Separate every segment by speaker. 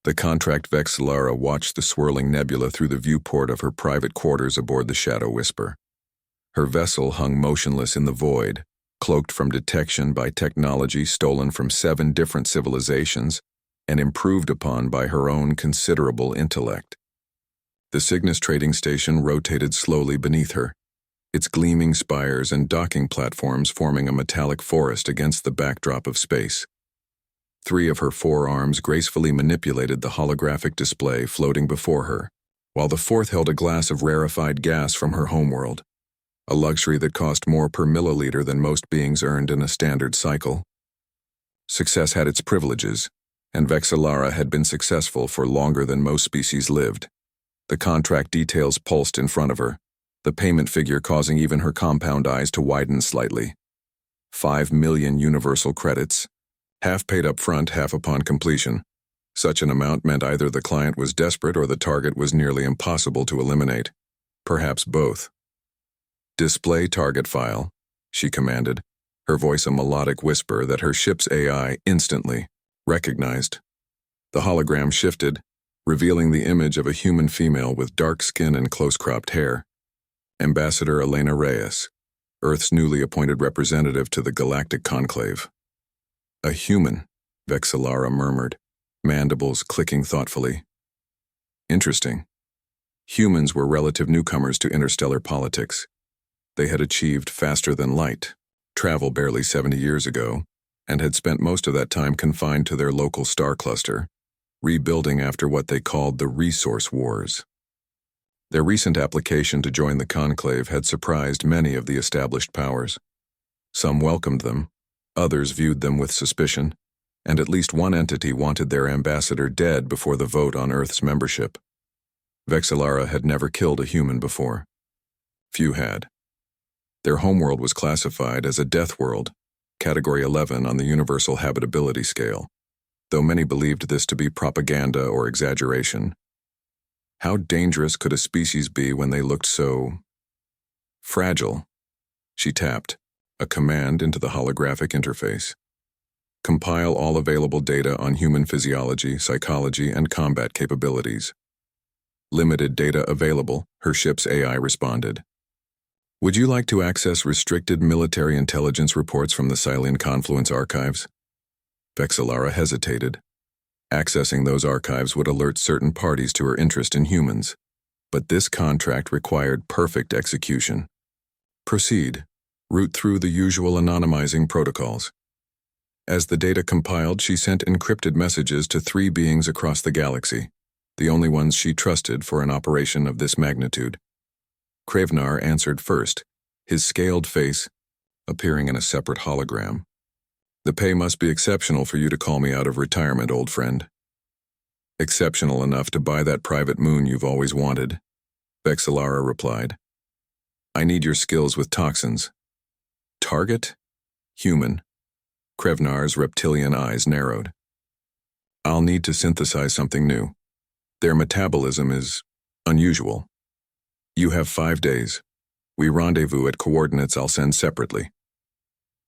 Speaker 1: The contract Vexillara watched the swirling nebula through the viewport of her private quarters aboard the Shadow Whisper. Her vessel hung motionless in the void, cloaked from detection by technology stolen from 7 different civilizations and improved upon by her own considerable intellect. The Cygnus trading station rotated slowly beneath her, its gleaming spires and docking platforms forming a metallic forest against the backdrop of space. 3 of her 4 arms gracefully manipulated the holographic display floating before her, while the 4th held a glass of rarefied gas from her homeworld, a luxury that cost more per milliliter than most beings earned in a standard cycle. Success had its privileges, and Vexillara had been successful for longer than most species lived. The contract details pulsed in front of her, the payment figure causing even her compound eyes to widen slightly. 5 million universal credits, half paid up front, half upon completion. Such an amount meant either the client was desperate or the target was nearly impossible to eliminate. Perhaps both. "Display target file," she commanded, her voice a melodic whisper that her ship's AI instantly recognized. The hologram shifted, revealing the image of a human female with dark skin and close-cropped hair. Ambassador Elena Reyes, Earth's newly appointed representative to the Galactic Conclave. "A human," Vexillara murmured, mandibles clicking thoughtfully. Interesting. Humans were relative newcomers to interstellar politics. They had achieved faster-than-light travel barely 70 years ago, and had spent most of that time confined to their local star cluster, rebuilding after what they called the Resource Wars. Their recent application to join the Conclave had surprised many of the established powers. Some welcomed them, others viewed them with suspicion, and at least one entity wanted their ambassador dead before the vote on Earth's membership. Vexillara had never killed a human before. Few had. Their homeworld was classified as a death world, Category 11 on the Universal Habitability Scale, though many believed this to be propaganda or exaggeration. How dangerous could a species be when they looked so fragile? She tapped, a command into the holographic interface. "Compile all available data on human physiology, psychology, and combat capabilities." "Limited data available," her ship's AI responded. "Would you like to access restricted military intelligence reports from the Silene Confluence archives?" Vexillara hesitated. Accessing those archives would alert certain parties to her interest in humans, but this contract required perfect execution. "Proceed. Route through the usual anonymizing protocols." As the data compiled, she sent encrypted messages to 3 beings across the galaxy, the only ones she trusted for an operation of this magnitude. Kravnar answered first, his scaled face appearing in a separate hologram. "The pay must be exceptional for you to call me out of retirement, old friend." "Exceptional enough to buy that private moon you've always wanted," Vexillara replied. "I need your skills with toxins." "Target?" "Human." Kravnar's reptilian eyes narrowed. "I'll need to synthesize something new. Their metabolism is unusual. You have 5 days. We rendezvous at coordinates I'll send separately."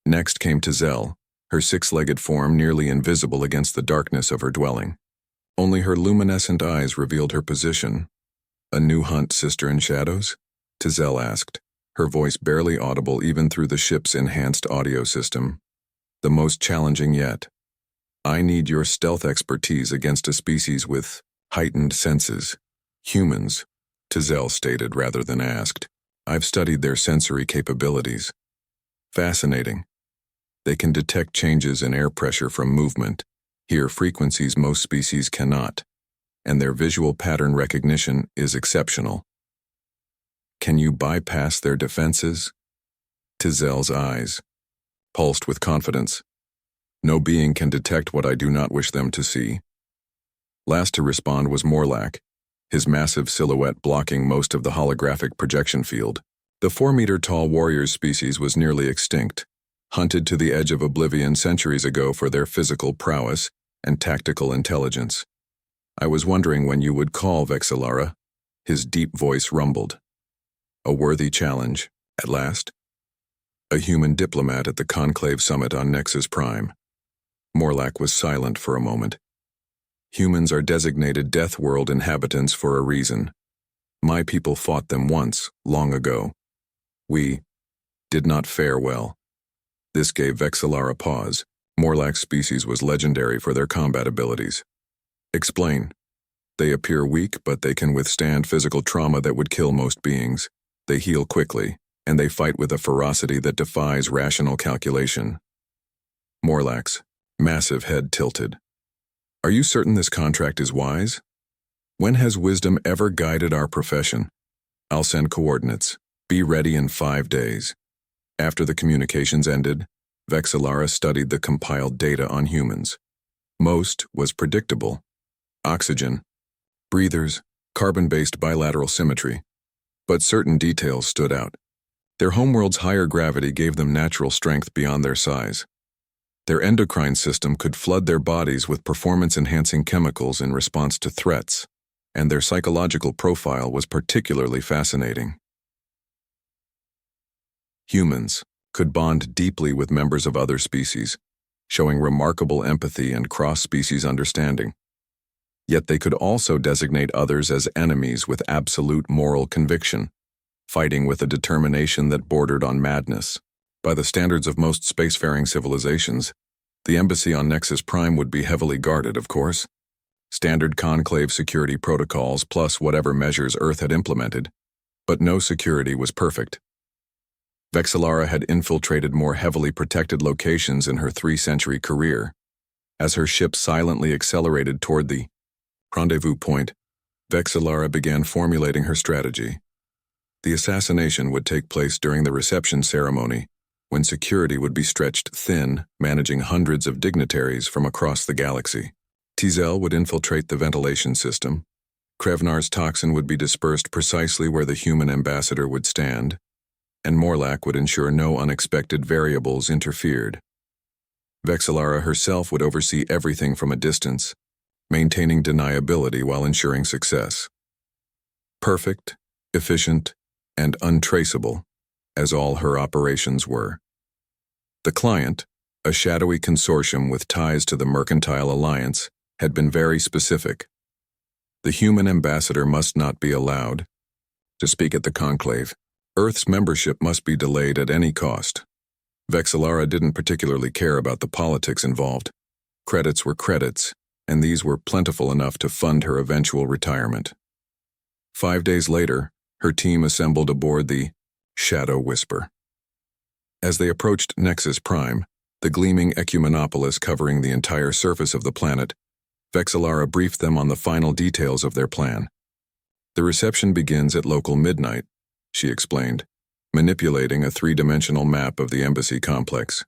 Speaker 1: Next came Tizelle, her 6-legged form nearly invisible against the darkness of her dwelling. Only her luminescent eyes revealed her position. "A new hunt, sister in shadows?" Tizelle asked, her voice barely audible even through the ship's enhanced audio system. "The most challenging yet. I need your stealth expertise against a species with heightened senses. Humans," Tizelle stated rather than asked. "I've studied their sensory capabilities. Fascinating. They can detect changes in air pressure from movement, hear frequencies most species cannot, and their visual pattern recognition is exceptional." "Can you bypass their defenses?" Tizelle's eyes pulsed with confidence. "No being can detect what I do not wish them to see." Last to respond was Morlack, his massive silhouette blocking most of the holographic projection field. The 4-meter-tall warrior species was nearly extinct, hunted to the edge of oblivion centuries ago for their physical prowess and tactical intelligence. "I was wondering when you would call, Vexillara," his deep voice rumbled. "A worthy challenge, at last." "A human diplomat at the Conclave Summit on Nexus Prime." Morlack was silent for a moment. Humans are designated Death World inhabitants for a reason. My people fought them once, long ago. We did not fare well. This gave Vexillara pause. Morlach's species was legendary for their combat abilities. Explain. They appear weak, but they can withstand physical trauma that would kill most beings. They heal quickly, and they fight with a ferocity that defies rational calculation. Morlach's massive head tilted. Are you certain this contract is wise? When has wisdom ever guided our profession? I'll send coordinates. Be ready in 5 days. After the communications ended, Vexillara studied the compiled data on humans. Most was predictable. Oxygen, breathers, carbon-based bilateral symmetry. But certain details stood out. Their homeworld's higher gravity gave them natural strength beyond their size. Their endocrine system could flood their bodies with performance-enhancing chemicals in response to threats, and their psychological profile was particularly fascinating. Humans could bond deeply with members of other species, showing remarkable empathy and cross-species understanding. Yet they could also designate others as enemies with absolute moral conviction, fighting with a determination that bordered on madness. By the standards of most spacefaring civilizations, the embassy on Nexus Prime would be heavily guarded, of course. Standard conclave security protocols plus whatever measures Earth had implemented, but no security was perfect. Vexillara had infiltrated more heavily protected locations in her 3-century career. As her ship silently accelerated toward the rendezvous point, Vexillara began formulating her strategy. The assassination would take place during the reception ceremony, when security would be stretched thin, managing hundreds of dignitaries from across the galaxy. Tizel would infiltrate the ventilation system. Krevnar's toxin would be dispersed precisely where the human ambassador would stand, and Morlach would ensure no unexpected variables interfered. Vexillara herself would oversee everything from a distance, maintaining deniability while ensuring success. Perfect, efficient, and untraceable, as all her operations were. The client, a shadowy consortium with ties to the Mercantile Alliance, had been very specific. The human ambassador must not be allowed to speak at the conclave. Earth's membership must be delayed at any cost. Vexillara didn't particularly care about the politics involved. Credits were credits, and these were plentiful enough to fund her eventual retirement. 5 days later, her team assembled aboard the Shadow Whisper. As they approached Nexus Prime, the gleaming ecumenopolis covering the entire surface of the planet, Vexillara briefed them on the final details of their plan. The reception begins at local midnight, she explained, manipulating a 3-dimensional map of the embassy complex.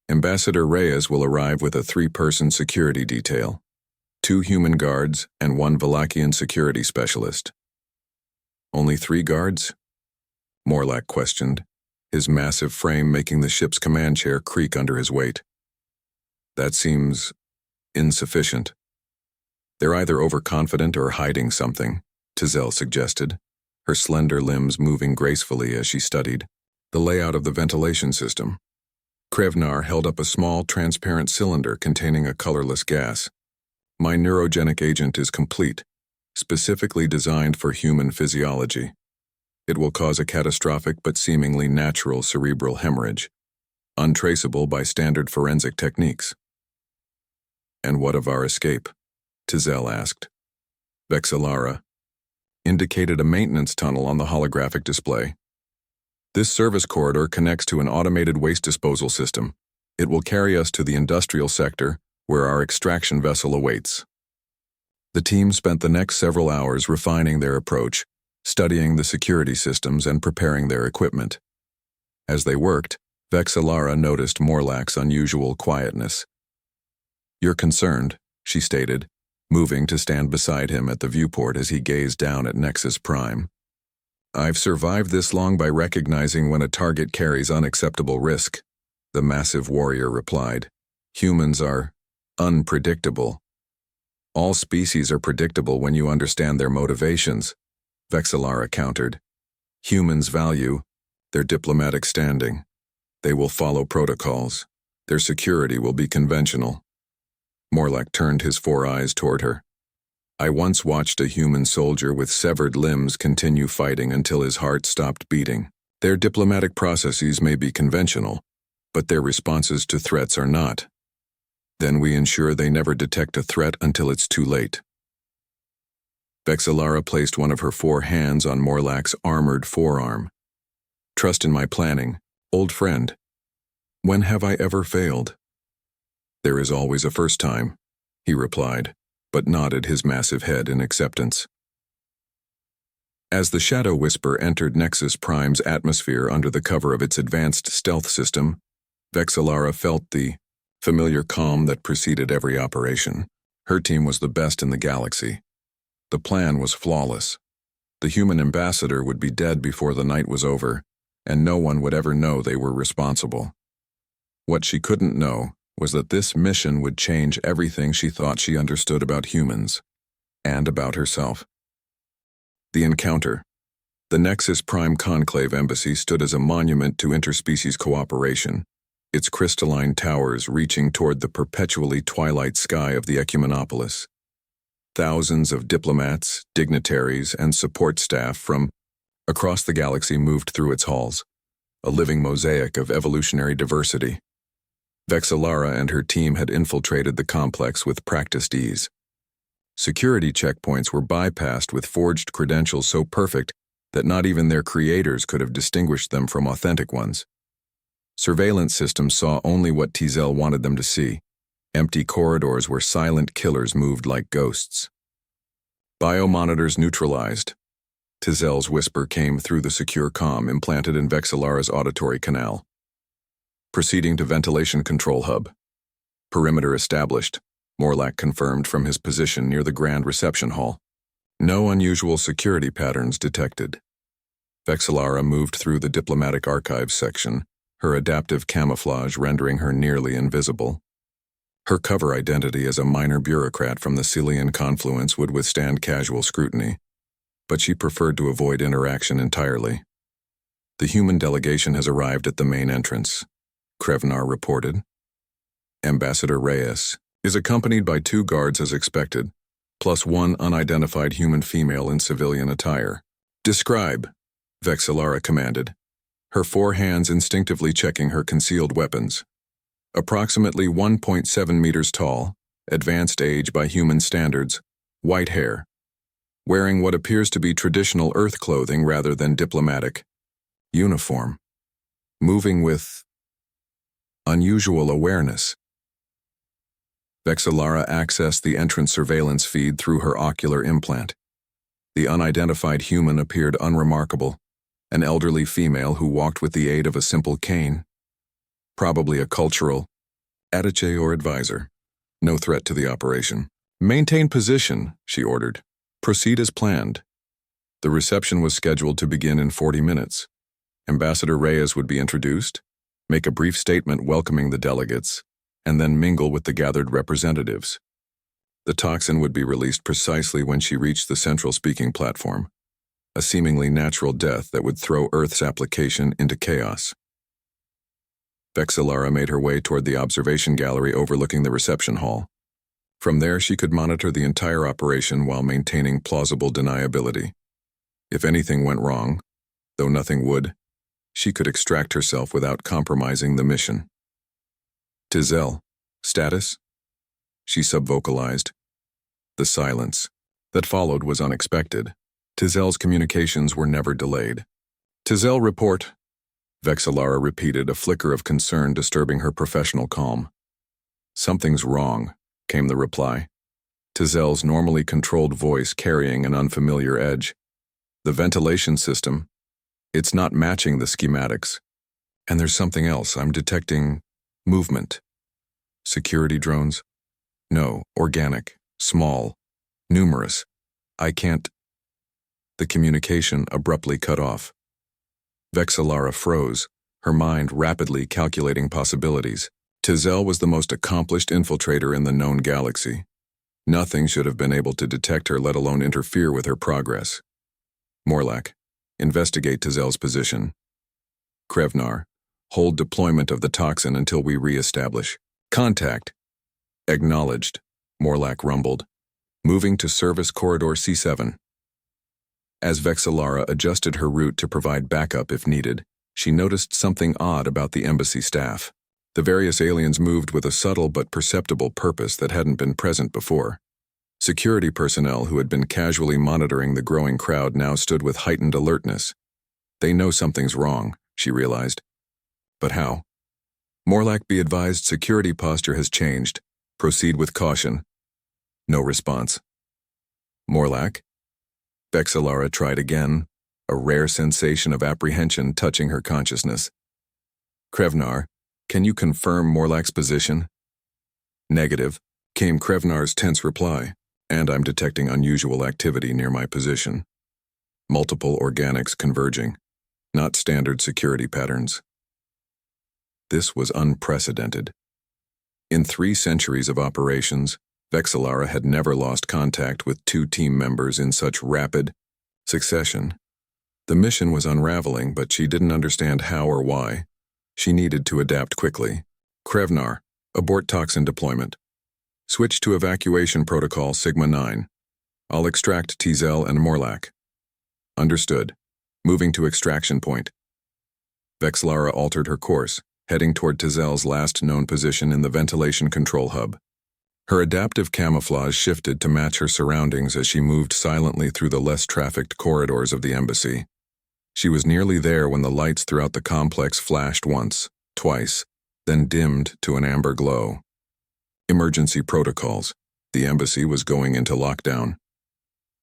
Speaker 1: Ambassador Reyes will arrive with a 3-person security detail, 2 human guards and 1 Valachian security specialist. Only 3 guards? Morlach questioned, his massive frame making the ship's command chair creak under his weight. That seems insufficient. They're either overconfident or hiding something, Tizel suggested, her slender limbs moving gracefully as she studied the layout of the ventilation system. Krevnar held up a small, transparent cylinder containing a colorless gas. My neurogenic agent is complete, specifically designed for human physiology. It will cause a catastrophic but seemingly natural cerebral hemorrhage, untraceable by standard forensic techniques. And what of our escape? Tizel asked. Vexillara indicated a maintenance tunnel on the holographic display. This service corridor connects to an automated waste disposal system. It will carry us to the industrial sector, where our extraction vessel awaits. The team spent the next several hours refining their approach, studying the security systems and preparing their equipment. As they worked, Vexillara noticed Morlach's unusual quietness. "You're concerned," she stated, moving to stand beside him at the viewport as he gazed down at Nexus Prime. "I've survived this long by recognizing when a target carries unacceptable risk," the massive warrior replied. "Humans are unpredictable. All species are predictable when you understand their motivations," Vexillara countered. "Humans value their diplomatic standing. They will follow protocols. Their security will be conventional." Morlach turned his 4 eyes toward her. I once watched a human soldier with severed limbs continue fighting until his heart stopped beating. Their diplomatic processes may be conventional, but their responses to threats are not. Then we ensure they never detect a threat until it's too late. Vexillara placed one of her 4 hands on Morlach's armored forearm. Trust in my planning, old friend. When have I ever failed? There is always a first time, he replied, but nodded his massive head in acceptance. As the Shadow Whisper entered Nexus Prime's atmosphere under the cover of its advanced stealth system, Vexillara felt the familiar calm that preceded every operation. Her team was the best in the galaxy. The plan was flawless. The human ambassador would be dead before the night was over, and no one would ever know they were responsible. What she couldn't know was that this mission would change everything she thought she understood about humans, and about herself. The encounter. The Nexus Prime Conclave Embassy stood as a monument to interspecies cooperation, its crystalline towers reaching toward the perpetually twilight sky of the Ecumenopolis. Thousands of diplomats, dignitaries, and support staff from across the galaxy moved through its halls, a living mosaic of evolutionary diversity. Vexillara and her team had infiltrated the complex with practiced ease. Security checkpoints were bypassed with forged credentials so perfect that not even their creators could have distinguished them from authentic ones. Surveillance systems saw only what Tizel wanted them to see, empty corridors where silent killers moved like ghosts. Biomonitors neutralized. Tizel's whisper came through the secure comm implanted in Vexillara's auditory canal. Proceeding to ventilation control hub. Perimeter established, Morlach confirmed from his position near the grand reception hall. No unusual security patterns detected. Vexillara moved through the diplomatic archives section, her adaptive camouflage rendering her nearly invisible. Her cover identity as a minor bureaucrat from the Celian confluence would withstand casual scrutiny, but she preferred to avoid interaction entirely. The human delegation has arrived at the main entrance, Krevnar reported. Ambassador Reyes is accompanied by 2 guards as expected, plus 1 unidentified human female in civilian attire. Describe, Vexillara commanded, her 4 hands instinctively checking her concealed weapons. Approximately 1.7 meters tall, advanced age by human standards, white hair, wearing what appears to be traditional Earth clothing rather than diplomatic uniform, moving with unusual awareness. Vexillara accessed the entrance surveillance feed through her ocular implant. The unidentified human appeared unremarkable, an elderly female who walked with the aid of a simple cane. Probably a cultural attaché or advisor. No threat to the operation. Maintain position, she ordered. Proceed as planned. The reception was scheduled to begin in 40 minutes. Ambassador Reyes would be introduced, make a brief statement welcoming the delegates, and then mingle with the gathered representatives. The toxin would be released precisely when she reached the central speaking platform, a seemingly natural death that would throw Earth's application into chaos. Vexillara made her way toward the observation gallery overlooking the reception hall. From there, she could monitor the entire operation while maintaining plausible deniability. If anything went wrong, though nothing would, she could extract herself without compromising the mission. Tizel, status? She subvocalized. The silence that followed was unexpected. Tizel's communications were never delayed. Tizel, report, Vexillara repeated, a flicker of concern disturbing her professional calm. Something's wrong, came the reply. Tizel's normally controlled voice carrying an unfamiliar edge. The ventilation system, it's not matching the schematics. And there's something else. I'm detecting movement. Security drones? No, organic, small, numerous. I can't. The communication abruptly cut off. Vexillara froze, her mind rapidly calculating possibilities. Tizel was the most accomplished infiltrator in the known galaxy. Nothing should have been able to detect her, let alone interfere with her progress. Morlach, investigate Tizel's position. Krevnar, hold deployment of the toxin until we re-establish. Contact. Acknowledged, Morlack rumbled, moving to Service Corridor C7. As Vexillara adjusted her route to provide backup if needed, she noticed something odd about the embassy staff. The various aliens moved with a subtle but perceptible purpose that hadn't been present before. Security personnel who had been casually monitoring the growing crowd now stood with heightened alertness. They know something's wrong, she realized. But how? Morlack, be advised, security posture has changed. Proceed with caution. No response. Morlack? Vexillara tried again, a rare sensation of apprehension touching her consciousness. Krevnar, can you confirm Morlack's position? Negative, came Krevnar's tense reply, and I'm detecting unusual activity near my position. Multiple organics converging, not standard security patterns. This was unprecedented. In 3 centuries of operations, Vexillara had never lost contact with 2 team members in such rapid succession. The mission was unraveling, but she didn't understand how or why. She needed to adapt quickly. Krevnar, abort toxin deployment. Switch to evacuation protocol Sigma 9. I'll extract Tezel and Morlack. Understood. Moving to extraction point. Vexillara altered her course, heading toward Tezel's last known position in the ventilation control hub. Her adaptive camouflage shifted to match her surroundings as she moved silently through the less trafficked corridors of the embassy. She was nearly there when the lights throughout the complex flashed once, twice, then dimmed to an amber glow. Emergency protocols. The embassy was going into lockdown.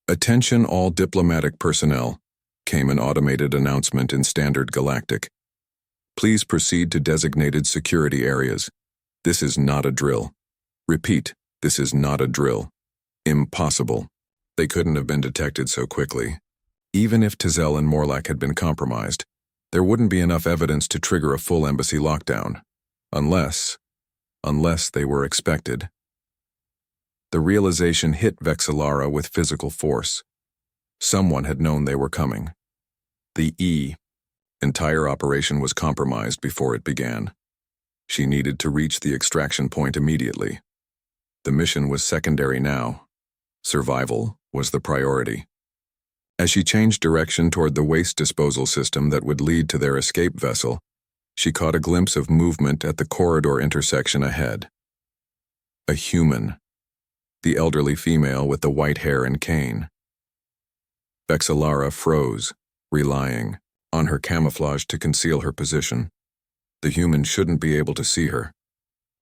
Speaker 1: Attention all diplomatic personnel, came an automated announcement in standard Galactic. Please proceed to designated security areas. This is not a drill. Repeat, this is not a drill. Impossible. They couldn't have been detected so quickly. Even if Tezel and Morlack had been compromised, there wouldn't be enough evidence to trigger a full embassy lockdown. Unless they were expected. The realization hit Vexillara with physical force. Someone had known they were coming. The entire operation was compromised before it began. She needed to reach the extraction point immediately. The mission was secondary now. Survival was the priority. As she changed direction toward the waste disposal system that would lead to their escape vessel, she caught a glimpse of movement at the corridor intersection ahead. A human. The elderly female with the white hair and cane. Vexillara froze, relying on her camouflage to conceal her position. The human shouldn't be able to see her.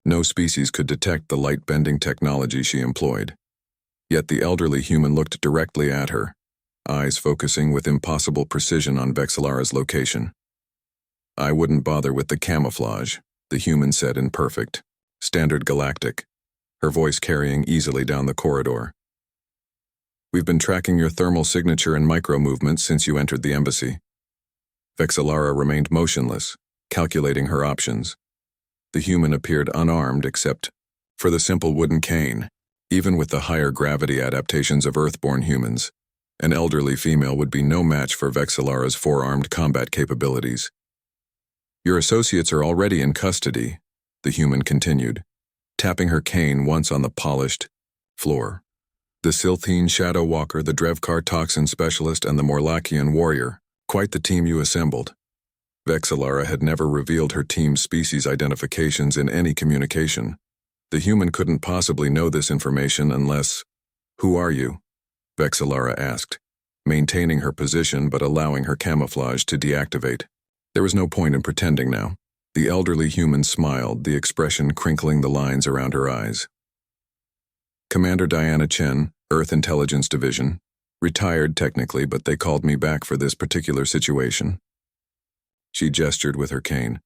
Speaker 1: No species could detect the light-bending technology she employed. Yet the elderly human looked directly at her, eyes focusing with impossible precision on Vexillara's location. I wouldn't bother with the camouflage, the human said in perfect, standard Galactic, her voice carrying easily down the corridor. We've been tracking your thermal signature and micro-movements since you entered the embassy. Vexillara remained motionless, calculating her options. The human appeared unarmed except for the simple wooden cane. Even with the higher gravity adaptations of Earthborn humans, an elderly female would be no match for Vexillara's four-armed combat capabilities. Your associates are already in custody, the human continued, tapping her cane once on the polished floor. The Silthine Shadow Walker, the Drevkar Toxin Specialist, and the Morlackian Warrior, quite the team you assembled. Vexillara had never revealed her team's species identifications in any communication. The human couldn't possibly know this information unless— Who are you? Vexillara asked, maintaining her position but allowing her camouflage to deactivate. There was no point in pretending now. The elderly human smiled, the expression crinkling the lines around her eyes. Commander Diana Chen, Earth Intelligence Division. Retired technically, but they called me back for this particular situation. She gestured with her cane.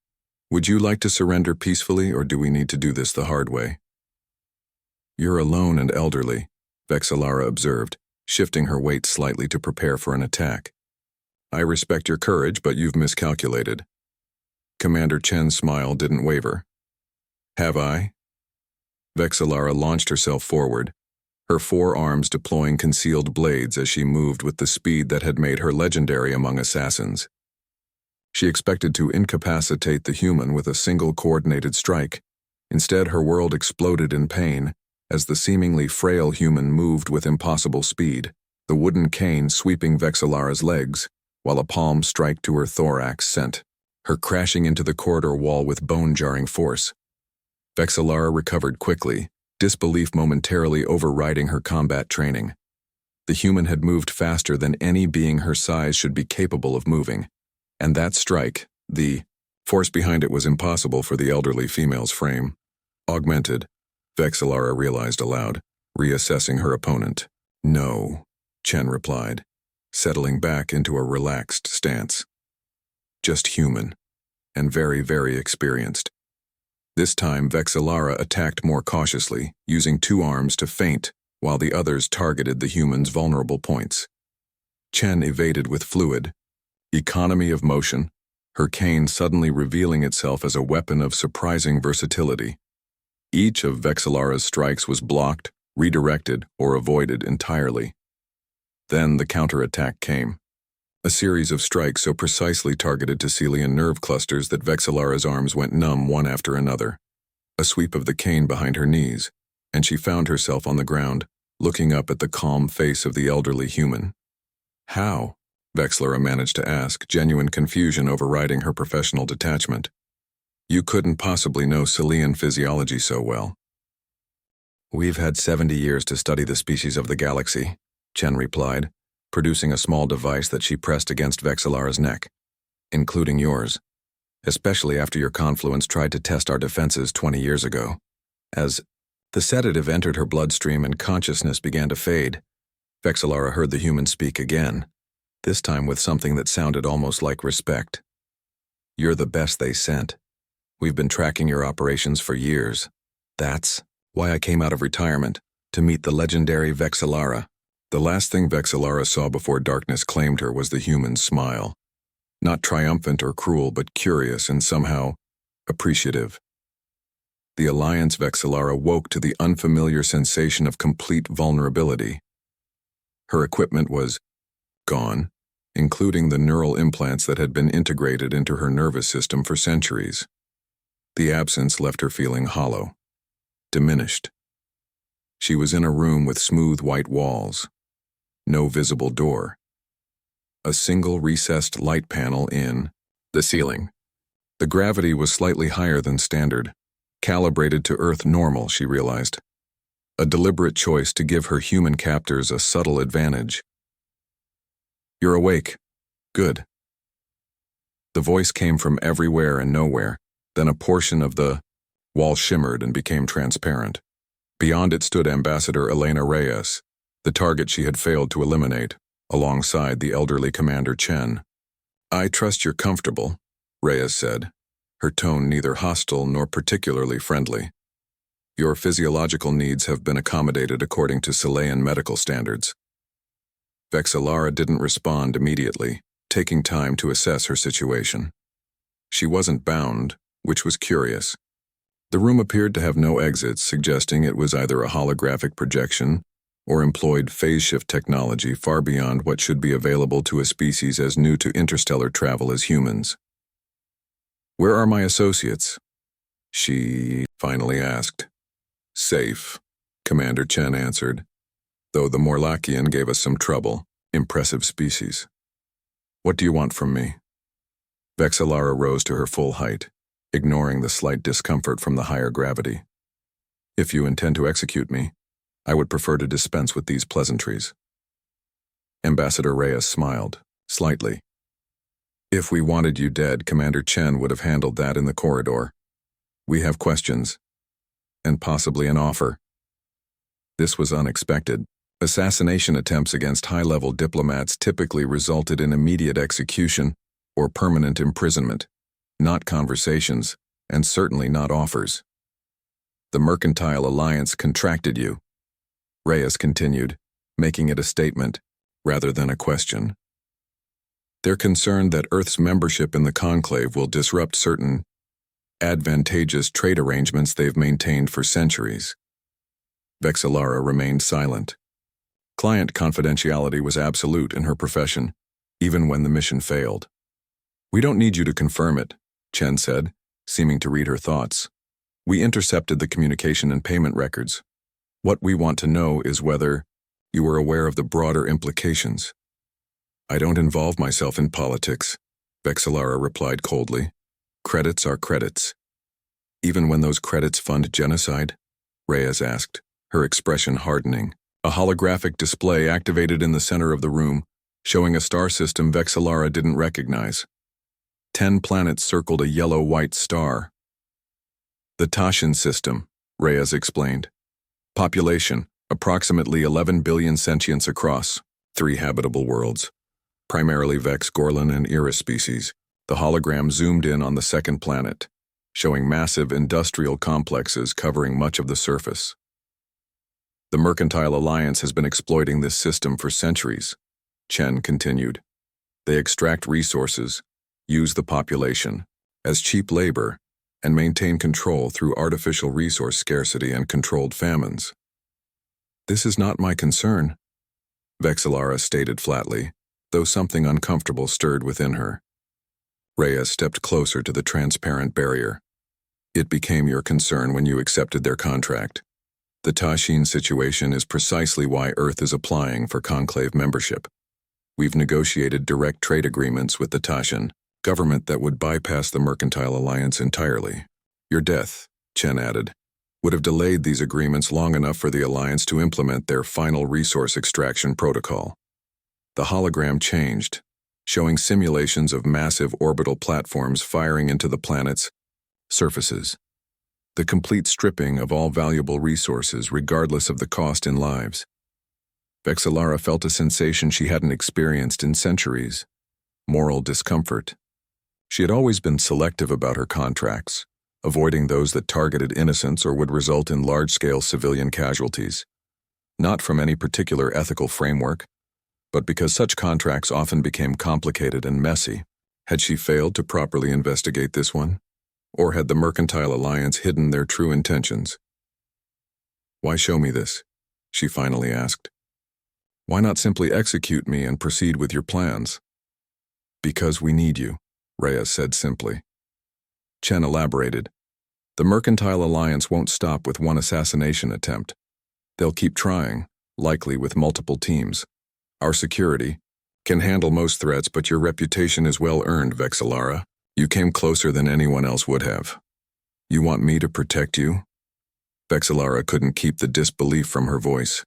Speaker 1: Would you like to surrender peacefully, or do we need to do this the hard way? You're alone and elderly, Vexillara observed, shifting her weight slightly to prepare for an attack. I respect your courage, but you've miscalculated. Commander Chen's smile didn't waver. Have I? Vexillara launched herself forward, her forearms deploying concealed blades as she moved with the speed that had made her legendary among assassins. She expected to incapacitate the human with a single coordinated strike. Instead, her world exploded in pain as the seemingly frail human moved with impossible speed, the wooden cane sweeping Vexilara's legs, while a palm strike to her thorax sent her crashing into the corridor wall with bone-jarring force. Vexilara recovered quickly, disbelief momentarily overriding her combat training. The human had moved faster than any being her size should be capable of moving, and that strike, the force behind it, was impossible for the elderly female's frame. Augmented, Vexilara realized aloud, reassessing her opponent. No, Chen replied, settling back into a relaxed stance. Just human, and very, very experienced. This time, Vexilara attacked more cautiously, using 2 arms to feint, while the others targeted the human's vulnerable points. Chen evaded with fluid economy of motion, her cane suddenly revealing itself as a weapon of surprising versatility. Each of Vexilara's strikes was blocked, redirected, or avoided entirely. Then the counterattack came. A series of strikes so precisely targeted to Celian nerve clusters that Vexilara's arms went numb one after another. A sweep of the cane behind her knees, and she found herself on the ground, looking up at the calm face of the elderly human. How? Vexilara managed to ask, genuine confusion overriding her professional detachment. You couldn't possibly know Celian physiology so well. We've had 70 years to study the species of the galaxy, Chen replied, producing a small device that she pressed against Vexilara's neck, including yours, especially after your confluence tried to test our defenses 20 years ago. As the sedative entered her bloodstream and consciousness began to fade, Vexilara heard the human speak again, this time with something that sounded almost like respect. You're the best they sent. We've been tracking your operations for years. That's why I came out of retirement, to meet the legendary Vexilara. The last thing Vexilara saw before darkness claimed her was the human's smile. Not triumphant or cruel, but curious and somehow appreciative. The Alliance Vexilara woke to the unfamiliar sensation of complete vulnerability. Her equipment was gone, including the neural implants that had been integrated into her nervous system for centuries. The absence left her feeling hollow, diminished. She was in a room with smooth white walls, no visible door. A single recessed light panel in the ceiling. The gravity was slightly higher than standard, calibrated to Earth normal, she realized. A deliberate choice to give her human captors a subtle advantage. You're awake. Good. The voice came from everywhere and nowhere, then a portion of the wall shimmered and became transparent. Beyond it stood Ambassador Elena Reyes, the target she had failed to eliminate, alongside the elderly Commander Chen. I trust you're comfortable, Reyes said, her tone neither hostile nor particularly friendly. Your physiological needs have been accommodated according to Celian medical standards. Vexilara didn't respond immediately, taking time to assess her situation. She wasn't bound, which was curious. The room appeared to have no exits, suggesting it was either a holographic projection or employed phase shift technology far beyond what should be available to a species as new to interstellar travel as humans. Where are my associates? She finally asked. Safe, Commander Chen answered, though the Morlachian gave us some trouble. Impressive species. What do you want from me? Vexilara rose to her full height, ignoring the slight discomfort from the higher gravity. If you intend to execute me, I would prefer to dispense with these pleasantries. Ambassador Reyes smiled, slightly. If we wanted you dead, Commander Chen would have handled that in the corridor. We have questions, and possibly an offer. This was unexpected. Assassination attempts against high-level diplomats typically resulted in immediate execution or permanent imprisonment, not conversations, and certainly not offers. The Mercantile Alliance contracted you, Reyes continued, making it a statement rather than a question. They're concerned that Earth's membership in the Conclave will disrupt certain advantageous trade arrangements they've maintained for centuries. Vexilara remained silent. Client confidentiality was absolute in her profession, even when the mission failed. We don't need you to confirm it, Chen said, seeming to read her thoughts. We intercepted the communication and payment records. What we want to know is whether you were aware of the broader implications. I don't involve myself in politics, Vexillara replied coldly. Credits are credits. Even when those credits fund genocide? Reyes asked, her expression hardening. A holographic display activated in the center of the room, showing a star system Vexillara didn't recognize. 10 planets circled a yellow-white star. The Tashin system, Reyes explained. Population, approximately 11 billion sentients across, 3 habitable worlds. Primarily Vex, Gorlan, and Iris species. The hologram zoomed in on the second planet, showing massive industrial complexes covering much of the surface. The Mercantile Alliance has been exploiting this system for centuries, Chen continued. They extract resources, use the population as cheap labor, and maintain control through artificial resource scarcity and controlled famines. This is not my concern, Vexillara stated flatly, though something uncomfortable stirred within her. Reyes stepped closer to the transparent barrier. It became your concern when you accepted their contract. The Tashin situation is precisely why Earth is applying for Conclave membership. We've negotiated direct trade agreements with the Tashin government that would bypass the Mercantile Alliance entirely. Your death, Chen added, would have delayed these agreements long enough for the Alliance to implement their final resource extraction protocol. The hologram changed, showing simulations of massive orbital platforms firing into the planet's surfaces. The complete stripping of all valuable resources regardless of the cost in lives. Vexillara felt a sensation she hadn't experienced in centuries. Moral discomfort. She had always been selective about her contracts, avoiding those that targeted innocents or would result in large-scale civilian casualties. Not from any particular ethical framework, but because such contracts often became complicated and messy. Had she failed to properly investigate this one? Or had the Mercantile Alliance hidden their true intentions? Why show me this? She finally asked. Why not simply execute me and proceed with your plans? Because we need you, Reyes said simply. Chen elaborated. The Mercantile Alliance won't stop with one assassination attempt. They'll keep trying, likely with multiple teams. Our security can handle most threats, but your reputation is well earned, Vexillara. You came closer than anyone else would have. You want me to protect you? Vexillara couldn't keep the disbelief from her voice.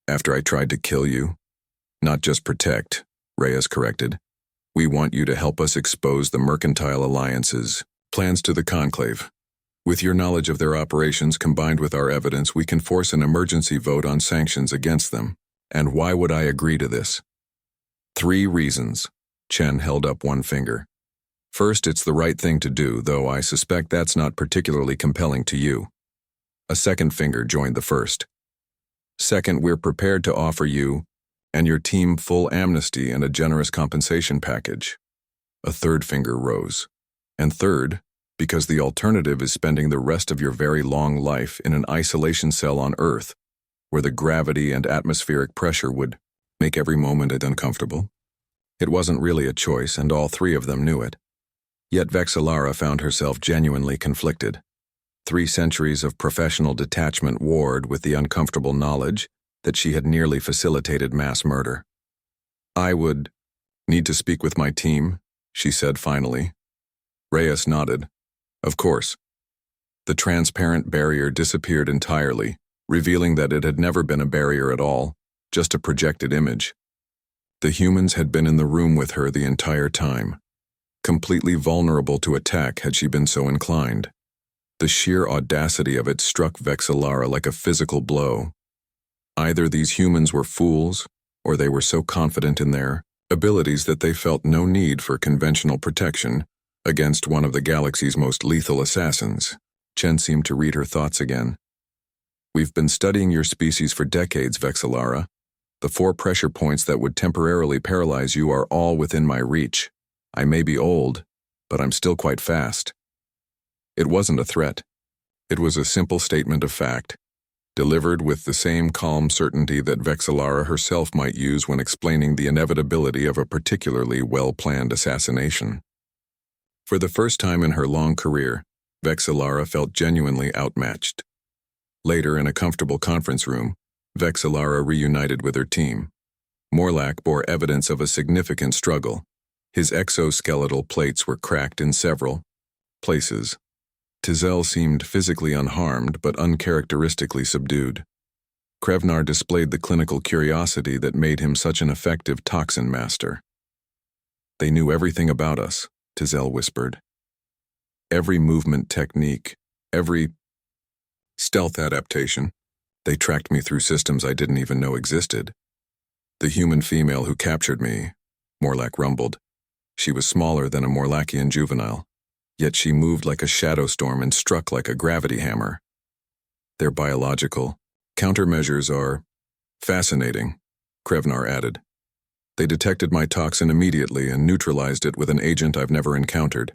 Speaker 1: After I tried to kill you? Not just protect, Reyes corrected. We want you to help us expose the Mercantile Alliance's plans to the Conclave. With your knowledge of their operations combined with our evidence, we can force an emergency vote on sanctions against them. And why would I agree to this? 3 reasons. Chen held up one finger. First, it's the right thing to do, though I suspect that's not particularly compelling to you. A second finger joined the first. Second, we're prepared to offer you and your team full amnesty and a generous compensation package. A third finger rose. And third, because the alternative is spending the rest of your very long life in an isolation cell on Earth, where the gravity and atmospheric pressure would make every moment uncomfortable. It wasn't really a choice, and all 3 of them knew it. Yet Vexillara found herself genuinely conflicted. 3 centuries of professional detachment warred with the uncomfortable knowledge that she had nearly facilitated mass murder. I would need to speak with my team, she said finally. Reyes nodded. Of course. The transparent barrier disappeared entirely, revealing that it had never been a barrier at all, just a projected image. The humans had been in the room with her the entire time, completely vulnerable to attack had she been so inclined. The sheer audacity of it struck Vexillara like a physical blow. Either these humans were fools, or they were so confident in their abilities that they felt no need for conventional protection against one of the galaxy's most lethal assassins. Chen seemed to read her thoughts again. We've been studying your species for decades, Vexillara. The 4 pressure points that would temporarily paralyze you are all within my reach. I may be old, but I'm still quite fast. It wasn't a threat. It was a simple statement of fact, delivered with the same calm certainty that Vexillara herself might use when explaining the inevitability of a particularly well-planned assassination. For the first time in her long career, Vexillara felt genuinely outmatched. Later, in a comfortable conference room, Vexillara reunited with her team. Morlack bore evidence of a significant struggle. His exoskeletal plates were cracked in several places. Tizel seemed physically unharmed but uncharacteristically subdued. Krevnar displayed the clinical curiosity that made him such an effective toxin master. "They knew everything about us," Tizel whispered. "Every movement technique, every stealth adaptation. They tracked me through systems I didn't even know existed. The human female who captured me," Morlack rumbled. "She was smaller than a Morlackian juvenile, yet she moved like a shadow storm and struck like a gravity hammer. Their biological countermeasures are fascinating," Krevnar added. "They detected my toxin immediately and neutralized it with an agent I've never encountered.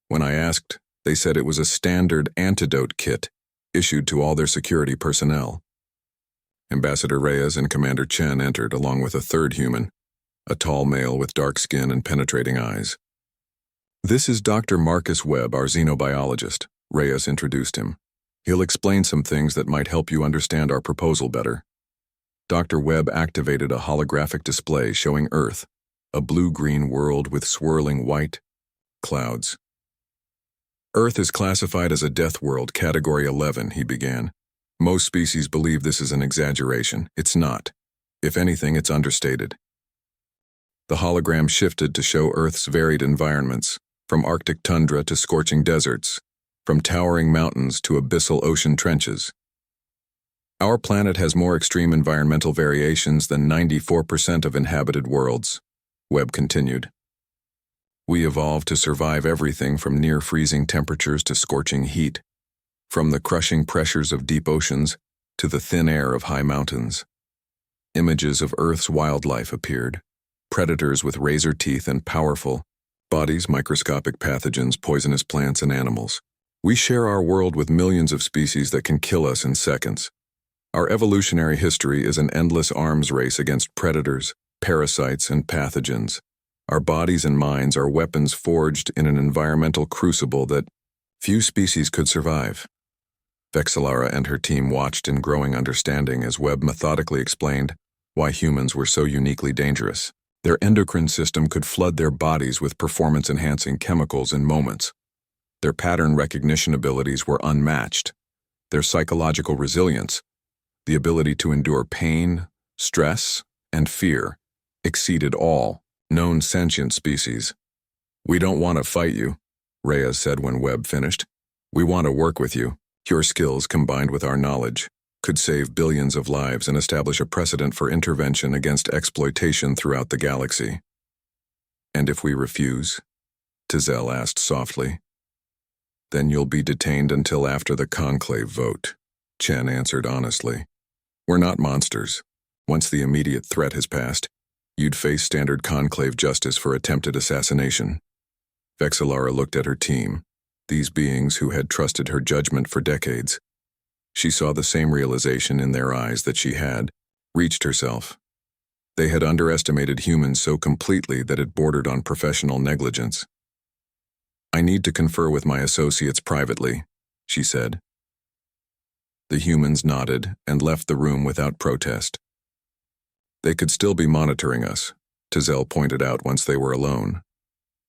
Speaker 1: When I asked, they said it was a standard antidote kit issued to all their security personnel." Ambassador Reyes and Commander Chen entered along with a third human, a tall male with dark skin and penetrating eyes. "This is Dr. Marcus Webb, our xenobiologist," Reyes introduced him. "He'll explain some things that might help you understand our proposal better." Dr. Webb activated a holographic display showing Earth, a blue-green world with swirling white clouds. "Earth is classified as a death world, category 11, he began. "Most species believe this is an exaggeration. It's not. If anything, it's understated." The hologram shifted to show Earth's varied environments, from Arctic tundra to scorching deserts, from towering mountains to abyssal ocean trenches. "Our planet has more extreme environmental variations than 94% of inhabited worlds," Webb continued. "We evolved to survive everything from near-freezing temperatures to scorching heat, from the crushing pressures of deep oceans to the thin air of high mountains." Images of Earth's wildlife appeared, predators with razor teeth and powerful bodies, microscopic pathogens, poisonous plants, and animals. "We share our world with millions of species that can kill us in seconds. Our evolutionary history is an endless arms race against predators, parasites, and pathogens. Our bodies and minds are weapons forged in an environmental crucible that few species could survive." Vexillara and her team watched in growing understanding as Webb methodically explained why humans were so uniquely dangerous. Their endocrine system could flood their bodies with performance-enhancing chemicals in moments. Their pattern recognition abilities were unmatched. Their psychological resilience, the ability to endure pain, stress, and fear, exceeded all known sentient species. "We don't want to fight you," Reyes said when Webb finished. "We want to work with you. Your skills, combined with our knowledge, could save billions of lives and establish a precedent for intervention against exploitation throughout the galaxy." "And if we refuse?" Tizel asked softly. "Then you'll be detained until after the conclave vote," Chen answered honestly. "We're not monsters. Once the immediate threat has passed, you'd face standard conclave justice for attempted assassination." Vexillara looked at her team, these beings who had trusted her judgment for decades. She saw the same realization in their eyes that she had reached herself. They had underestimated humans so completely that it bordered on professional negligence. "I need to confer with my associates privately," she said. The humans nodded and left the room without protest. "They could still be monitoring us," Tizel pointed out once they were alone.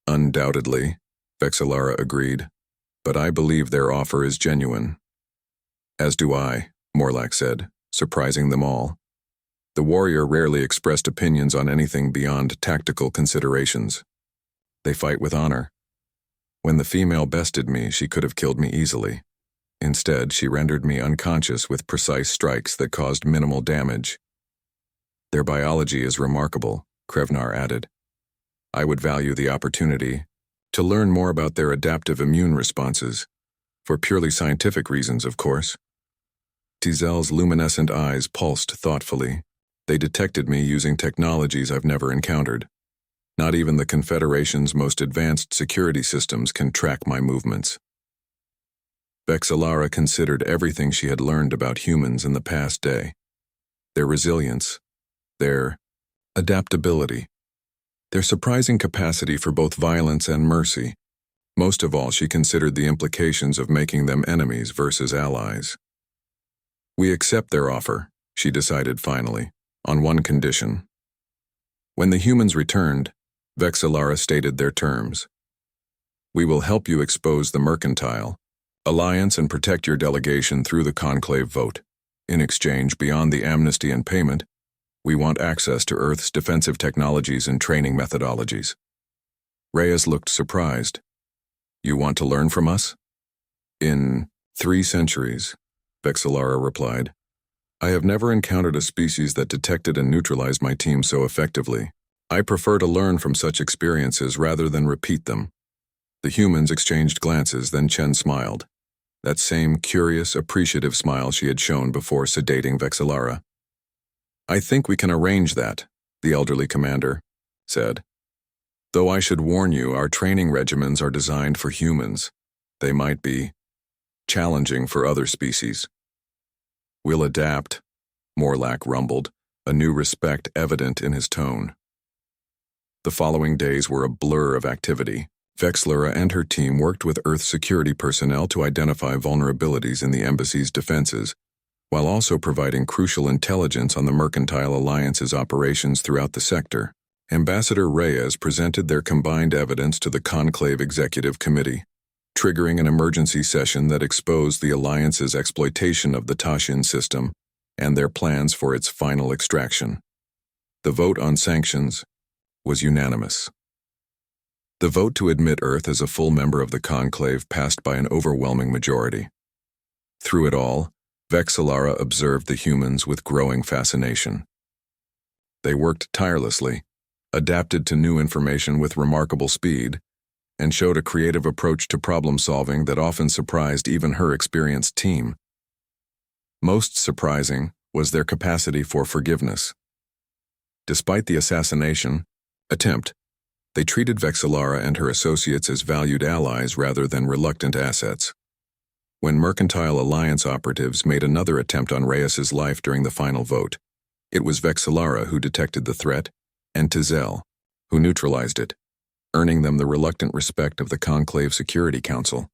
Speaker 1: "Undoubtedly," Vexillara agreed, "but I believe their offer is genuine." "As do I," Morlack said, surprising them all. The warrior rarely expressed opinions on anything beyond tactical considerations. "They fight with honor. When the female bested me, she could have killed me easily. Instead, she rendered me unconscious with precise strikes that caused minimal damage. Their biology is remarkable," Krevnar added. "I would value the opportunity to learn more about their adaptive immune responses, for purely scientific reasons, of course." Tizel's luminescent eyes pulsed thoughtfully. They detected me using technologies I've never encountered. Not even the Confederation's most advanced security systems can track my movements. Vexillara considered everything she had learned about humans in the past day. Their resilience, their adaptability, their surprising capacity for both violence and mercy. Most of all, she considered the implications of making them enemies versus allies. We accept their offer, she decided finally, on one condition. When the humans returned, Vexillara stated their terms. We will help you expose the mercantile alliance and protect your delegation through the conclave vote. In exchange, beyond the amnesty and payment, we want access to Earth's defensive technologies and training methodologies. Reyes looked surprised. You want to learn from us? In 3 centuries, Vexillara replied, I have never encountered a species that detected and neutralized my team so effectively. I prefer to learn from such experiences rather than repeat them. The humans exchanged glances, then Chen smiled. That same curious, appreciative smile she had shown before sedating Vexillara. I think we can arrange that, the elderly commander said. Though I should warn you, our training regimens are designed for humans. They might be challenging for other species. We'll adapt, Morlack rumbled, a new respect evident in his tone. The following days were a blur of activity. Vexillara and her team worked with Earth security personnel to identify vulnerabilities in the embassy's defenses, while also providing crucial intelligence on the Mercantile Alliance's operations throughout the sector. Ambassador Reyes presented their combined evidence to the Conclave Executive Committee, triggering an emergency session that exposed the Alliance's exploitation of the Tashin system and their plans for its final extraction. The vote on sanctions was unanimous. The vote to admit Earth as a full member of the Conclave passed by an overwhelming majority. Through it all, Vexillara observed the humans with growing fascination. They worked tirelessly, adapted to new information with remarkable speed, and showed a creative approach to problem-solving that often surprised even her experienced team. Most surprising was their capacity for forgiveness. Despite the assassination attempt, they treated Vexillara and her associates as valued allies rather than reluctant assets. When Mercantile Alliance operatives made another attempt on Reyes's life during the final vote, it was Vexillara who detected the threat, and Tizel, who neutralized it, earning them the reluctant respect of the Conclave Security Council.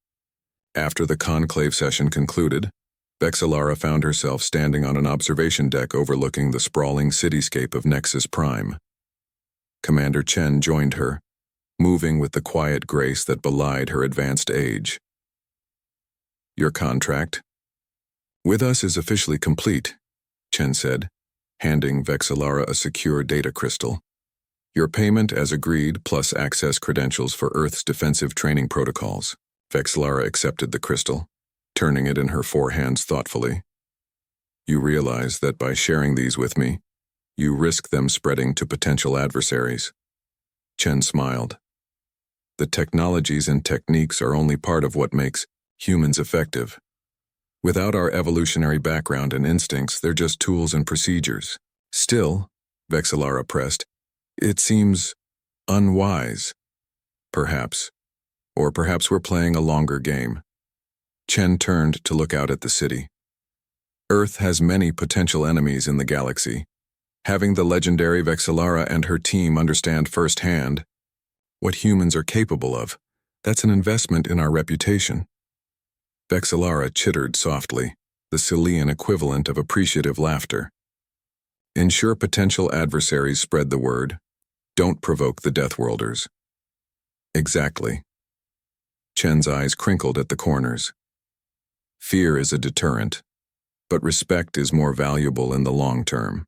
Speaker 1: After the Conclave session concluded, Vexillara found herself standing on an observation deck overlooking the sprawling cityscape of Nexus Prime. Commander Chen joined her, moving with the quiet grace that belied her advanced age. Your contract with us is officially complete, Chen said, handing Vexillara a secure data crystal. Your payment as agreed plus access credentials for Earth's defensive training protocols. Vexillara accepted the crystal, turning it in her 4 hands thoughtfully. You realize that by sharing these with me, you risk them spreading to potential adversaries. Chen smiled. The technologies and techniques are only part of what makes humans effective. Without our evolutionary background and instincts, they're just tools and procedures. Still, Vexillara pressed, it seems unwise. Perhaps. Or perhaps we're playing a longer game. Chen turned to look out at the city. Earth has many potential enemies in the galaxy. Having the legendary Vexillara and her team understand firsthand what humans are capable of, that's an investment in our reputation. Vexillara chittered softly, the Cillian equivalent of appreciative laughter. Ensure potential adversaries spread the word. Don't provoke the Deathworlders. Exactly. Chen's eyes crinkled at the corners. Fear is a deterrent, but respect is more valuable in the long term.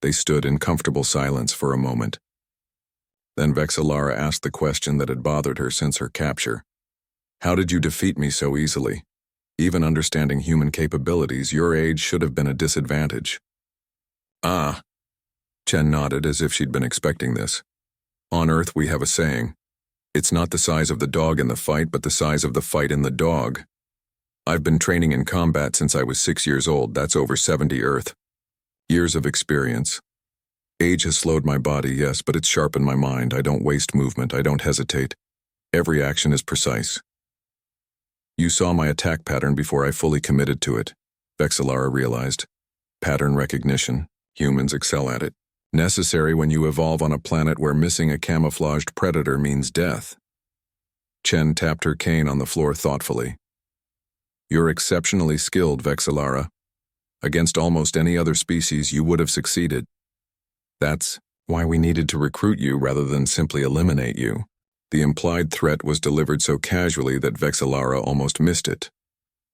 Speaker 1: They stood in comfortable silence for a moment. Then Vexillara asked the question that had bothered her since her capture. How did you defeat me so easily? Even understanding human capabilities, your age should have been a disadvantage. Ah. Chen nodded as if she'd been expecting this. On Earth we have a saying. It's not the size of the dog in the fight, but the size of the fight in the dog. I've been training in combat since I was 6 years old. That's over 70 Earth. Years of experience. Age has slowed my body, yes, but it's sharpened my mind. I don't waste movement. I don't hesitate. Every action is precise. You saw my attack pattern before I fully committed to it, Vexillara realized. Pattern recognition. Humans excel at it. Necessary when you evolve on a planet where missing a camouflaged predator means death. Chen tapped her cane on the floor thoughtfully. You're exceptionally skilled, Vexillara. Against almost any other species, you would have succeeded. That's why we needed to recruit you rather than simply eliminate you. The implied threat was delivered so casually that Vexillara almost missed it.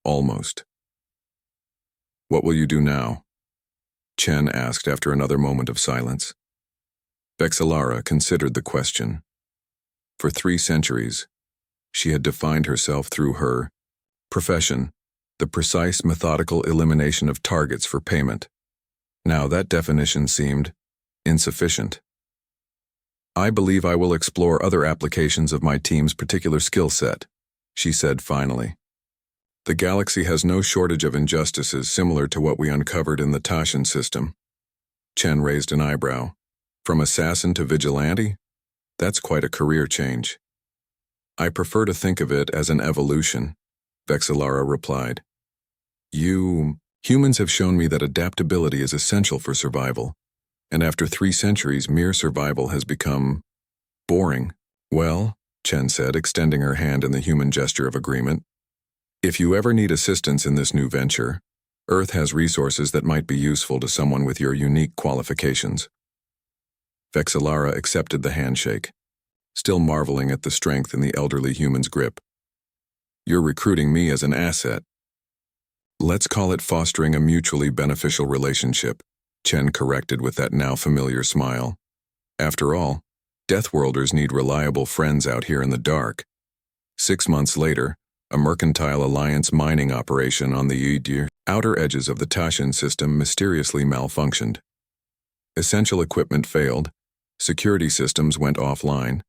Speaker 1: Almost. What will you do now? Chen asked after another moment of silence. Vexillara considered the question. For 3 centuries, she had defined herself through her profession, the precise methodical elimination of targets for payment. Now that definition seemed insufficient. I believe I will explore other applications of my team's particular skill set, she said finally. The galaxy has no shortage of injustices similar to what we uncovered in the Tashan system. Chen raised an eyebrow. From assassin to vigilante? That's quite a career change. I prefer to think of it as an evolution, Vexillara replied. Humans have shown me that adaptability is essential for survival, and after 3 centuries, mere survival has become boring. Well, Chen said, extending her hand in the human gesture of agreement, if you ever need assistance in this new venture, Earth has resources that might be useful to someone with your unique qualifications. Vexillara accepted the handshake, still marveling at the strength in the elderly human's grip. You're recruiting me as an asset. Let's call it fostering a mutually beneficial relationship, Chen corrected with that now familiar smile. After all, Deathworlders need reliable friends out here in the dark. 6 months later, a mercantile alliance mining operation on the outer edges of the Tashan system mysteriously malfunctioned. Essential equipment failed, security systems went offline,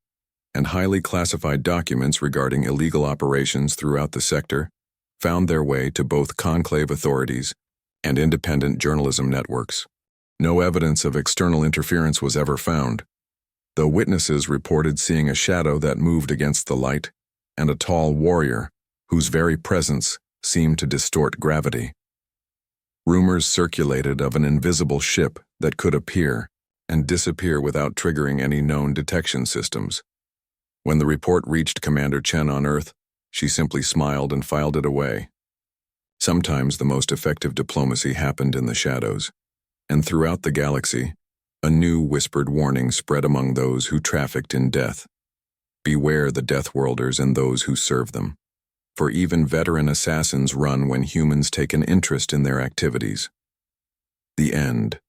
Speaker 1: and highly classified documents regarding illegal operations throughout the sector found their way to both conclave authorities and independent journalism networks. No evidence of external interference was ever found, though witnesses reported seeing a shadow that moved against the light and a tall warrior whose very presence seemed to distort gravity. Rumors circulated of an invisible ship that could appear and disappear without triggering any known detection systems. When the report reached Commander Chen on Earth, she simply smiled and filed it away. Sometimes the most effective diplomacy happened in the shadows, and throughout the galaxy, a new whispered warning spread among those who trafficked in death. Beware the Deathworlders and those who serve them, for even veteran assassins run when humans take an interest in their activities. The end.